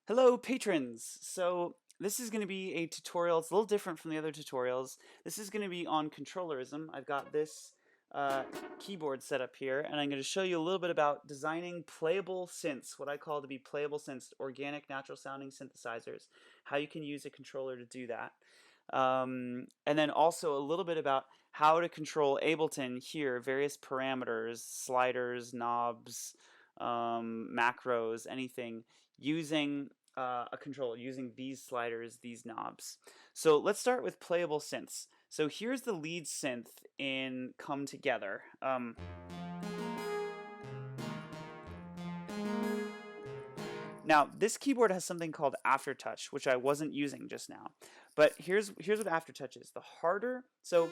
Hello, patrons! So, this is going to be a tutorial. It's a little different from the other tutorials. This is going to be on controllerism. I've got this keyboard set up here, and I'm going to show you a little bit about designing playable synths, what I call to be playable synths, organic, natural sounding synthesizers, how you can use a controller to do that. And then also a little bit about how to control Ableton here, various parameters, sliders, knobs, macros, anything, using a controller, using these sliders, these knobs. So let's start with playable synths. So here's the lead synth in Come Together. Now, this keyboard has something called Aftertouch, which I wasn't using just now. But here's what Aftertouch is. The harder, so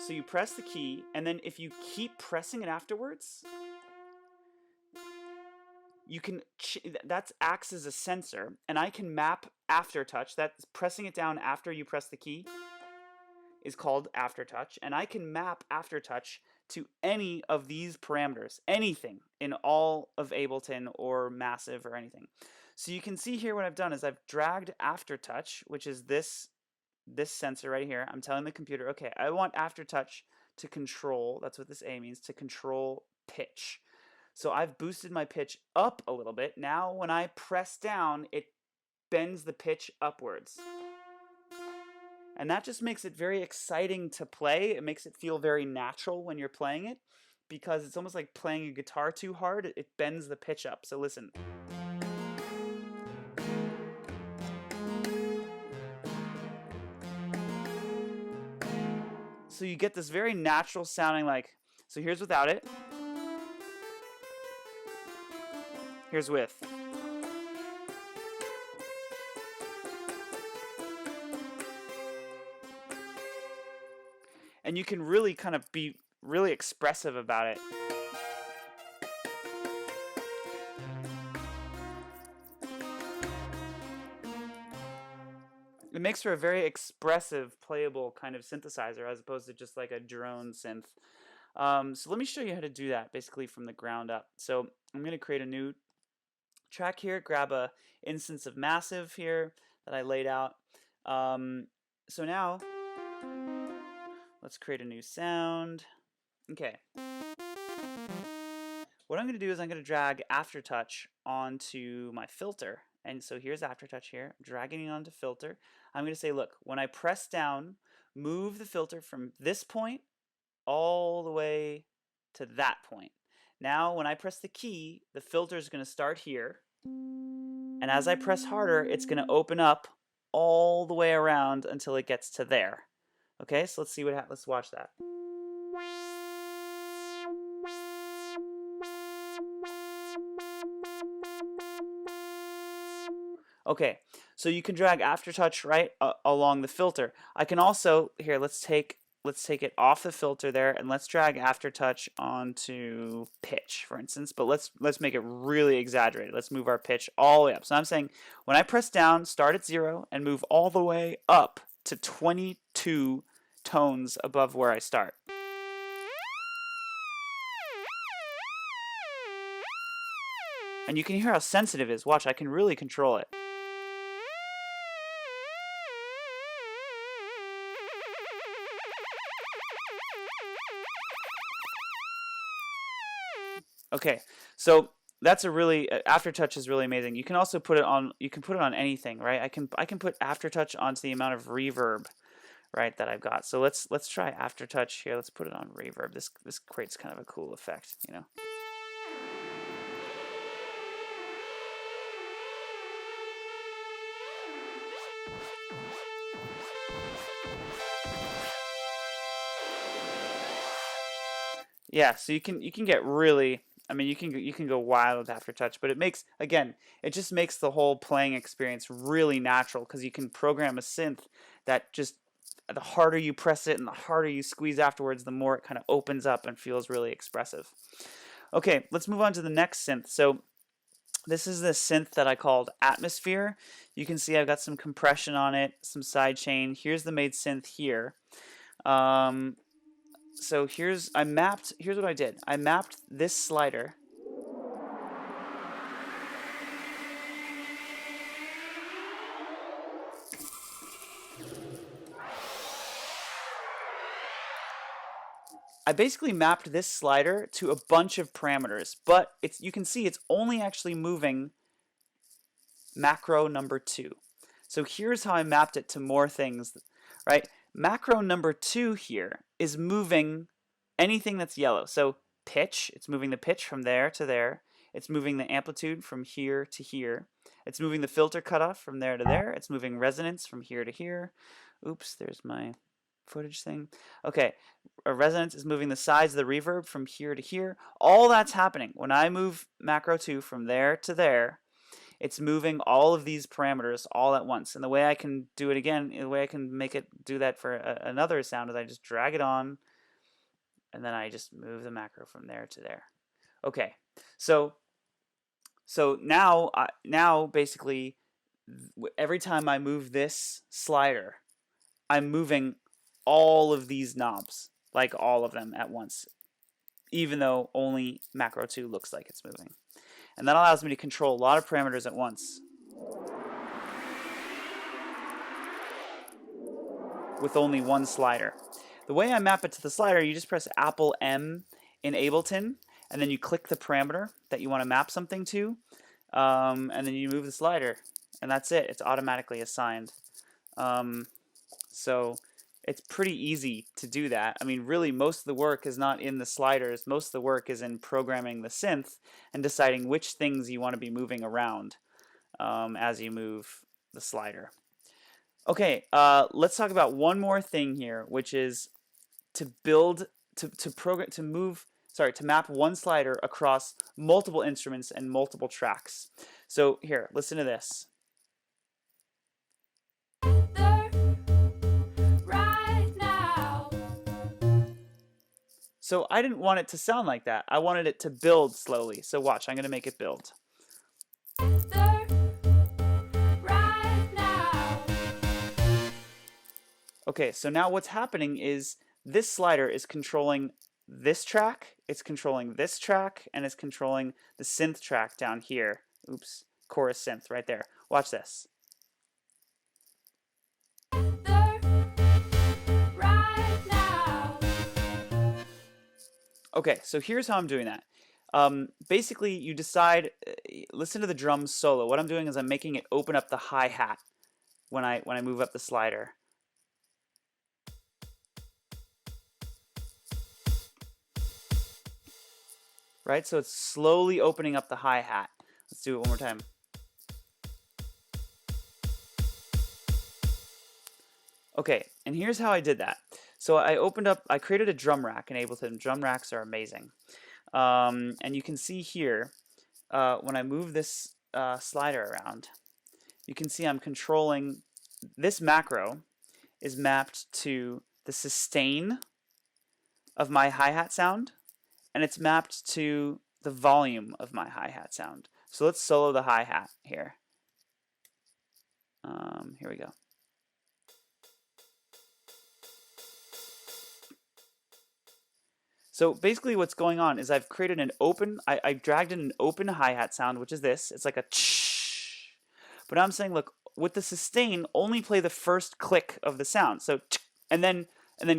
you press the key, and then if you keep pressing it afterwards, you can that acts as a sensor, and I can map Aftertouch. That's pressing it down after you press the key is called Aftertouch, and I can map Aftertouch to any of these parameters, anything in all of Ableton or Massive or anything. So you can see here what I've done is I've dragged Aftertouch, which is this sensor right here. I'm telling the computer, okay, I want Aftertouch to control, that's what this A means, to control pitch. So I've boosted my pitch up a little bit. Now when I press down, it bends the pitch upwards. And that just makes it very exciting to play. It makes it feel very natural when you're playing it, because it's almost like playing a guitar too hard. It bends the pitch up. So listen. So you get this very natural sounding, like, so here's without it. Here's with. And you can really kind of be really expressive about it. It makes for a very expressive, playable kind of synthesizer as opposed to just like a drone synth. So let me show you how to do that basically from the ground up. So I'm going to create a new track here, grab a instance of Massive here that I laid out. So now let's create a new sound. Okay. What I'm going to do is I'm going to drag Aftertouch onto my filter. And so here's Aftertouch here. I'm dragging it onto filter. I'm going to say, look, when I press down, move the filter from this point all the way to that point. Now, when I press the key, the filter is going to start here. And as I press harder, it's going to open up all the way around until it gets to there. Okay, so let's see what let's watch that. Okay, so you can drag Aftertouch right along the filter. I can also, here, let's take it off the filter there, and let's drag Aftertouch onto pitch, for instance. But let's make it really exaggerated. Let's move our pitch all the way up. So I'm saying when I press down, start at 0 and move all the way up to 22 tones above where I start. And you can hear how sensitive it is. Watch, I can really control it. Okay, so that's a really Aftertouch is really amazing. You can also put it on. You can put it on anything, right? I can put Aftertouch onto the amount of reverb, right, that I've got. So let's try Aftertouch here. Let's put it on reverb. This creates kind of a cool effect, you know. Yeah, so you can get really. I mean, you can go wild with Aftertouch, but it makes, again, it just makes the whole playing experience really natural, because you can program a synth that just, the harder you press it and the harder you squeeze afterwards, the more it kind of opens up and feels really expressive. Okay, let's move on to the next synth. So this is the synth that I called Atmosphere. You can see I've got some compression on it, some sidechain. Here's the made synth here. So here's what I did. I mapped this slider I basically mapped this slider to a bunch of parameters, but you can see it's only actually moving macro number 2. So here's how I mapped it to more things, right? Macro number 2 here is moving anything that's yellow. So pitch, it's moving the pitch from there to there. It's moving the amplitude from here to here. It's moving the filter cutoff from there to there. It's moving resonance from here to here. Oops, there's my footage thing. Okay, a resonance is moving the size of the reverb from here to here. All that's happening. When I move macro 2 from there to there, it's moving all of these parameters all at once. And the way I can do it again, the way I can make it do that for another sound is I just drag it on, and then I just move the macro from there to there. Okay, so now basically every time I move this slider, I'm moving all of these knobs, like all of them at once, even though only macro 2 looks like it's moving. And that allows me to control a lot of parameters at once with only one slider. The way I map it to the slider, you just press Apple M in Ableton, and then you click the parameter that you want to map something to, and then you move the slider, and that's it. It's automatically assigned. So it's pretty easy to do that. I mean, really, most of the work is not in the sliders. Most of the work is in programming the synth and deciding which things you want to be moving around as you move the slider. Okay, let's talk about one more thing here, which is to map one slider across multiple instruments and multiple tracks. So here, listen to this. So I didn't want it to sound like that. I wanted it to build slowly. So watch, I'm going to make it build. Okay, so now what's happening is this slider is controlling this track, it's controlling this track, and it's controlling the synth track down here. Oops, chorus synth right there. Watch this. Okay, so here's how I'm doing that. Basically, you decide, listen to the drums solo. What I'm doing is I'm making it open up the hi-hat when I move up the slider. Right, so it's slowly opening up the hi-hat. Let's do it one more time. Okay, and here's how I did that. So I created a drum rack in Ableton. Drum racks are amazing. And you can see here, when I move this slider around, you can see I'm controlling, this macro is mapped to the sustain of my hi-hat sound, and it's mapped to the volume of my hi-hat sound. So let's solo the hi-hat here. Here we go. So basically what's going on is I've created an open, I dragged in an open hi-hat sound, which is this. It's like a tsh. But now I'm saying, look, with the sustain, only play the first click of the sound. So, and then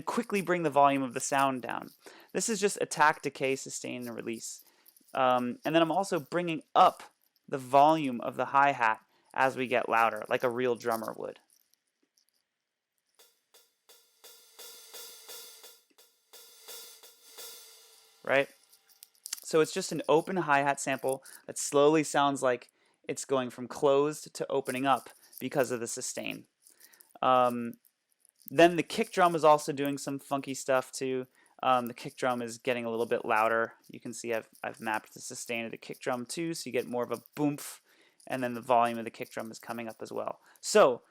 quickly bring the volume of the sound down. This is just attack, decay, sustain, and release. And then I'm also bringing up the volume of the hi-hat as we get louder, like a real drummer would. Right? So it's just an open hi-hat sample that slowly sounds like it's going from closed to opening up because of the sustain. Then the kick drum is also doing some funky stuff too. The kick drum is getting a little bit louder. You can see I've mapped the sustain of the kick drum too, so you get more of a boomf, and then the volume of the kick drum is coming up as well. So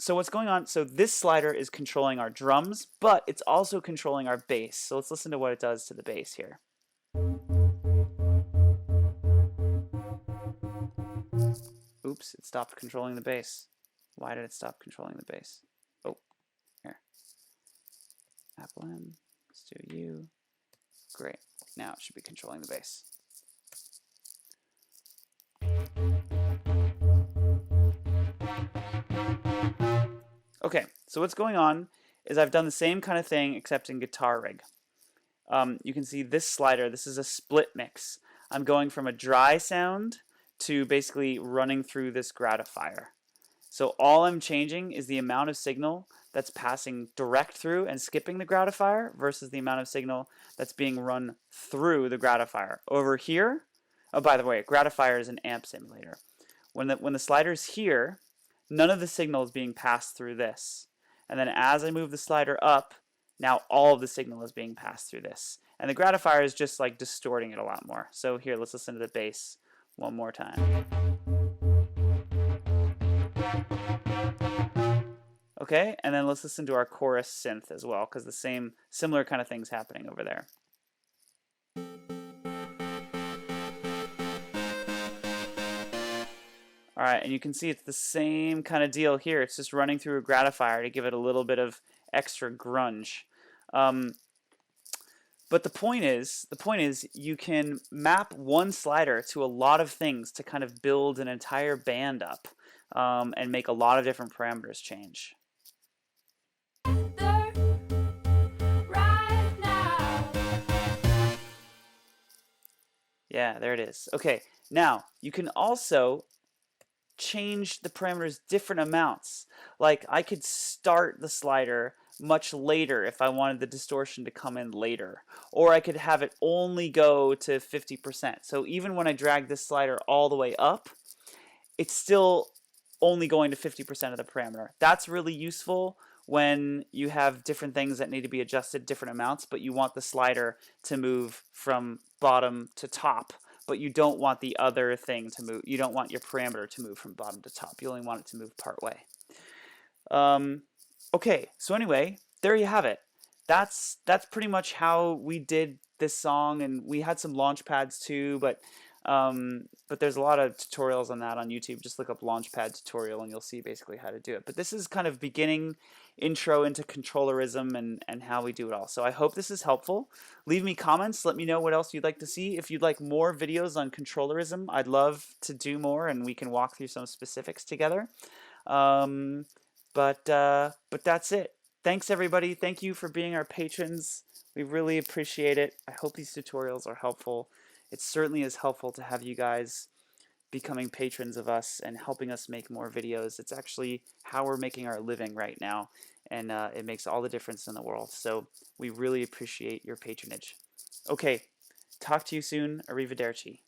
what's going on, so this slider is controlling our drums, but it's also controlling our bass. So let's listen to what it does to the bass here. Oops, it stopped controlling the bass. Why did it stop controlling the bass? Oh, here. Apple M, let's do U. Great, now it should be controlling the bass. Okay, so what's going on is I've done the same kind of thing except in guitar rig. you can see this slider, this is a split mix. I'm going from a dry sound to basically running through this gratifier. So all I'm changing is the amount of signal that's passing direct through and skipping the gratifier versus the amount of signal that's being run through the gratifier. Over here, oh, by the way, a gratifier is an amp simulator. When the slider's here, none of the signal is being passed through this. And then as I move the slider up, now all of the signal is being passed through this. And the gratifier is just like distorting it a lot more. So here, let's listen to the bass one more time. Okay, and then let's listen to our chorus synth as well, because the similar kind of thing's happening over there. All right, and you can see it's the same kind of deal here. It's just running through a gratifier to give it a little bit of extra grunge. But the point is, you can map one slider to a lot of things to kind of build an entire band up and make a lot of different parameters change. Yeah, there it is. Okay, now you can also change the parameters different amounts. Like I could start the slider much later if I wanted the distortion to come in later, or I could have it only go to 50%. So even when I drag this slider all the way up, it's still only going to 50% of the parameter. That's really useful when you have different things that need to be adjusted different amounts, but you want the slider to move from bottom to top, but you don't want the other thing to move. You don't want your parameter to move from bottom to top. You only want it to move part way. Okay, so anyway, there you have it. That's pretty much how we did this song, and we had some launch pads too, but there's a lot of tutorials on that on YouTube. Just look up launchpad tutorial and you'll see basically how to do it. But this is kind of beginning intro into controllerism and how we do it all. So I hope this is helpful. Leave me comments. Let me know what else you'd like to see. If you'd like more videos on controllerism, I'd love to do more and we can walk through some specifics together. But that's it. Thanks everybody. Thank you for being our patrons. We really appreciate it. I hope these tutorials are helpful. It certainly is helpful to have you guys becoming patrons of us and helping us make more videos. It's actually how we're making our living right now, and it makes all the difference in the world. So we really appreciate your patronage. Okay, talk to you soon. Arrivederci.